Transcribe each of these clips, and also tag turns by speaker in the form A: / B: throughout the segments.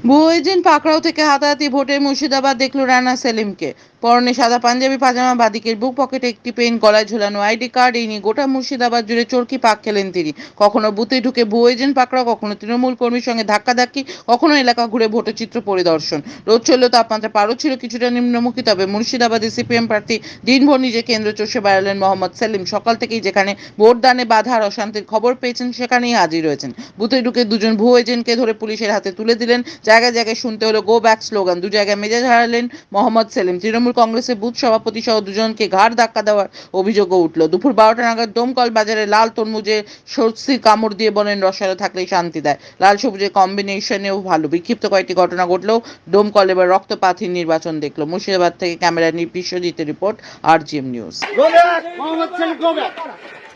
A: ভুয়ো এজেন্ট পাকড়াও থেকে হাতাহাতি ভোটে মুর্শিদাবাদ দেখল রানা সেলিমকে। পরনে সাদা পাঞ্জাবি পাজামা, বাদিকের বুক পকেটে একটি পেন, গলায় ঝোলানো আইডি কার্ড। এই নিয়ে গোটা মুর্শিদাবাদ জুড়ে চরকি পাক খেলেন তিনি। কখনো বুথে ঢুকে ভুয়ো এজেন্ট পাকড়াও, কখনো তৃণমূল কর্মীর সঙ্গে ধাক্কাধাক্কি, কখনো এলাকা ঘুরে ভোটের চিত্র পরিদর্শন। রোদ চললেও তাপমাত্রা পারও ছিল কিছুটা নিম্নমুখী। তবে মুর্শিদাবাদে সিপিএম প্রার্থী দিনভর নিজে কেন্দ্র চষে বেড়ালেন মোহাম্মদ সেলিম। সকাল থেকেই যেখানে ভোটদানে বাধা আর অশান্তির খবর পেয়েছেন সেখানেই হাজির হয়েছেন। বুথে ঢুকে দুজন ভুয়ো এজেন্টকে ধরে পুলিশের হাতে তুলে দিলেন। জায়গায় জায়গায় শুনতে হলো গো ব্যাক স্লোগান। দু জায়গায় মেজাজ হারালেন মোহাম্মদ সেলিম। তৃণমূল কংগ্রেসের বুথ সভাপতি সহ দুজনকে ঘাড় ধাক্কা দেওয়ার অভিযোগও উঠল। দুপুর 12টা নাগাদ দমকল বাজারে লাল তরমুজে স্বস্তির কামড় দিয়ে বলেন রসালো থাকলেই শান্তি দেয়। লাল সবুজের কম্বিনেশনেও ভালো। বিক্ষিপ্ত কয়েকটি ঘটনা ঘটলেও দমকল এবার রক্তপাতহীন নির্বাচন দেখলো। মুর্শিদাবাদ থেকে ক্যামেরায় বিশ্বজিতের রিপোর্ট, RGM নিউজ।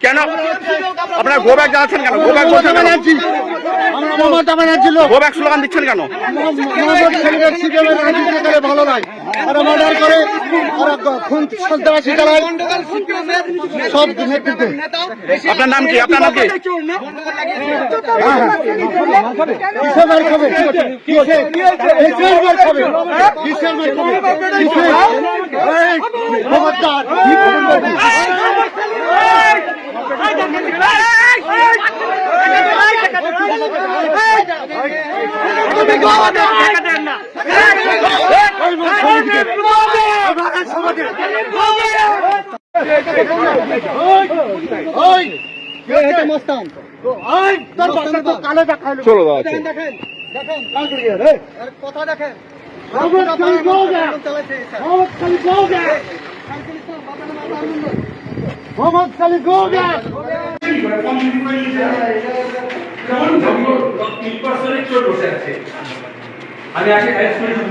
B: কেন আপনারা গো ব্যাক জানাচ্ছেন কেন? গো ব্যাক বলছেন কেন? গো ব্যাক স্লোগান দিচ্ছেন কেন?
C: ভালো নয়, ওরা মার্ডার করে, ওরা খুন সন্ত্রাসী চালায় সব নেতৃত্বে।
B: আপনার নাম কি? আপনার নাম কি? চলো
C: কথা দেখেন মোহাম্মদ সালি গো ব্যাক।
D: আমি আগে অ্যারেস্ট করেছি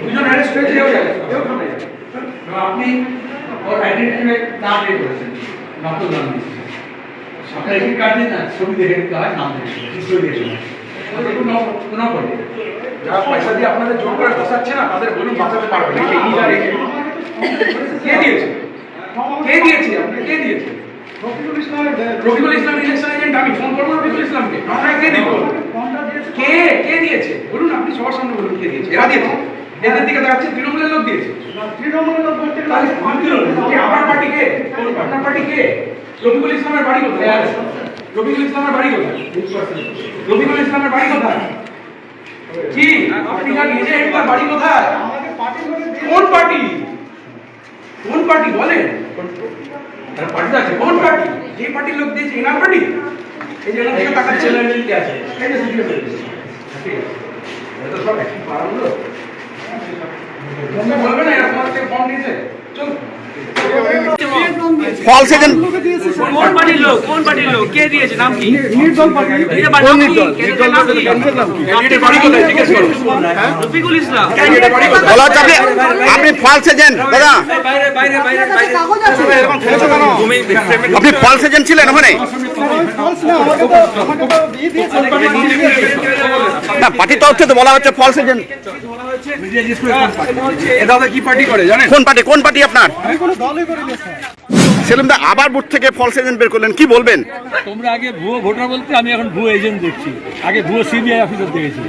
D: দুজন অ্যারেস্ট হয়েছে আপনি ওর আইডেন্টিটি না দিয়ে করেছেন, নকল নাম দিয়েছেন। আপনার এডমিট কার্ড দিন না, ছবি দেখে দিতে হয়, নাম দেখে যারা পয়সা দিয়ে আপনাদের জোর করে বসাচ্ছে না তাদের বলুন বাঁচাতে পারবে না। কে দিয়েছে? কে দিয়েছে? আপনি কে দিয়েছে? Rafiqul Islam election agent. আমি ফোন করবো রফিকুল ইসলামকে। আপনাকে কে দিল? কে দিয়েছে বলুন? আপনি সবার সামনে বলুন কে দিয়েছে। এরা দিয়েছে? এদের দিকে দেখাচ্ছে তৃণমূলের লোক দিয়েছে। তৃণমূলের লোক বলতে আমার পার্টি কে? আপনার পার্টি কে? রফিকুল ইসলামের বাড়ি কোথায়? রফিকুল ইসলামের বাড়ি কোথায়? রফিকুল ইসলামের বাড়ি কোথায়? কি আপনি নিজে একবার বাড়ি কোথায়? কোন পার্টি? কোন পার্টি বলেন? পার্টি আছে কোন পার্টি? যে পার্টির লোক দিয়েছে এনার পার্টি। এই যে এনার দিকে তাকাচ্ছে আছে, এই যে সিটি আছে, ঠিক আছে। এটা সব একই পাড়াগুলো বলবে না এরা তোমার থেকে ফর্ম দিয়েছে। চল
B: ফলস এজেন্ট
D: কোন পার্টির লোক? কোন পার্টির লোক? কে দিয়েছে? নাম কি?
C: নির্দল পার্টি।
D: এটা বাড়ি কোথায় জিজ্ঞেস করো। রফিকুল ইসলাম
B: বলা হচ্ছে আপনি ফলস এজেন্ট দাদা।
D: বাইরে বাইরে বাইরে
B: আপনি ফলস এজেন্ট ছিলেন ওখানে? না পার্টি তরফ থেকে বলা হচ্ছে ফলস এজেন্ট।
D: এটা কি পার্টি করে জানেন?
B: কোন পার্টি? কোন পার্টি আপনার? সেলিম দা আবার বুথ থেকে ফলস এজেন্ট বের করলেন, কি বলবেন?
E: তোমরা আগে ভুয়ো ভোটার বলতে, আমি এখন ভুয়ো এজেন্ট দেখছি। আগে ভুয়ো সিবিআই অফিসার দেখেছি,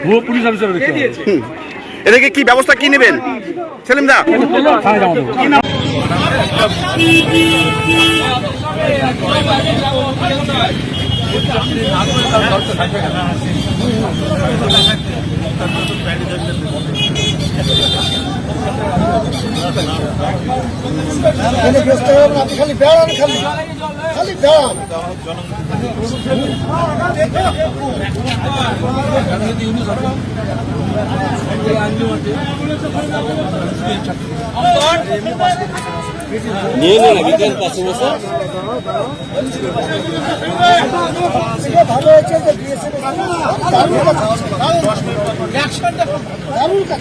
E: ভুয়ো পুলিশ অফিসার দেখছি।
B: এদিকে কি ব্যবস্থা কি নেবেন সেলিম দা?
C: খালি বেড়ান, খালি খালি বেড়ান।
E: নিয়ে নিন বিকেল পাশে বসে।
C: ভালো হয়েছে যে দিয়েছে, দারুণ কাজ।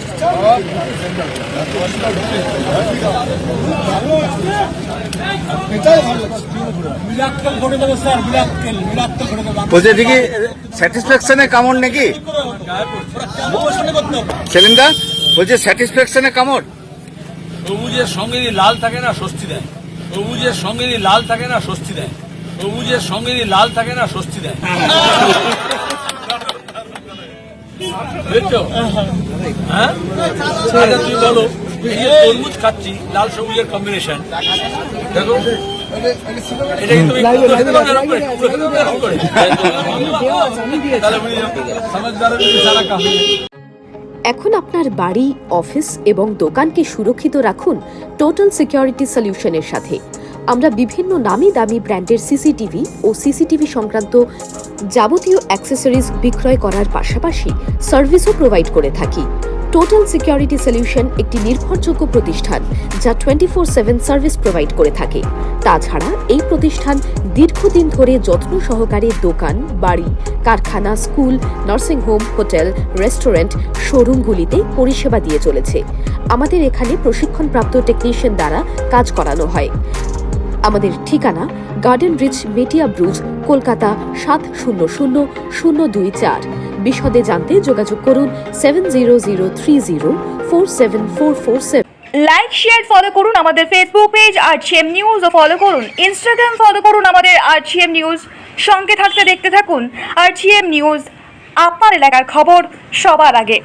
B: বলছে এদিকে স্যাটিসফ্যাকশনে কামড় নাকি সেলিম দা? বলছে স্যাটিসফ্যাকশনে কামড়।
E: সবুজের সঙ্গে লাল থাকে না স্বস্তি দেয়, সবুজের সঙ্গে লাল থাকে না স্বস্তি দেয়। সবুজের সঙ্গে যদি লাল থাকে না স্বস্তি দেয়, বুঝছো? হ্যাঁ, আচ্ছা তুমি বলো, এই যে তরমুজ খাচ্ছি, লাল সবুজের কম্বিনেশন, দেখো এটা কি তুমি কুমড়ো খেতে পারবে এরকম করে? কুমড়ো খেতে পারবে এরকম করে? তাহলে বুঝে যাও, সমাজদার সারা কাফি।
F: এখন আপনার বাড়ি, অফিস এবং দোকানকে সুরক্ষিত রাখুন টোটাল সিকিউরিটি সলিউশনের সাথে। আমরা বিভিন্ন নামি দামি ব্র্যান্ডের সিসিটিভি ও সিসিটিভি সংক্রান্ত যাবতীয় অ্যাক্সেসরিজ বিক্রয় করার পাশাপাশি সার্ভিসও প্রোভাইড করে থাকি। টোটাল সিকিউরিটি সলিউশন একটি নির্ভরযোগ্য প্রতিষ্ঠান যা 24/7 সার্ভিস প্রোভাইড করে থাকে। তাছাড়া এই প্রতিষ্ঠান দীর্ঘদিন ধরে যত্ন সহকারে দোকান, বাড়ি, কারখানা, স্কুল, নার্সিংহোম, হোটেল, রেস্টুরেন্ট, শোরুমগুলিতে পরিষেবা দিয়ে চলেছে। আমাদের এখানে প্রশিক্ষণপ্রাপ্ত টেকনিশিয়ান দ্বারা কাজ করানো হয়। আমাদের ঠিকানা গার্ডেন রিচ, মেটিয়া ব্রুজ, কলকাতা 700024। বিশদে জানতে যোগাযোগ করুন 7003047447।
G: লাইক, শেয়ার, ফলো করুন আমাদের ফেসবুক পেজ RGM নিউজ ও ফলো করুন ইনস্টাগ্রাম, ফলো করুন আমাদের RGM নিউজ। সঙ্গে থাকতে দেখতে থাকুন RGM নিউজ, আপনার এলাকার খবর সবার আগে।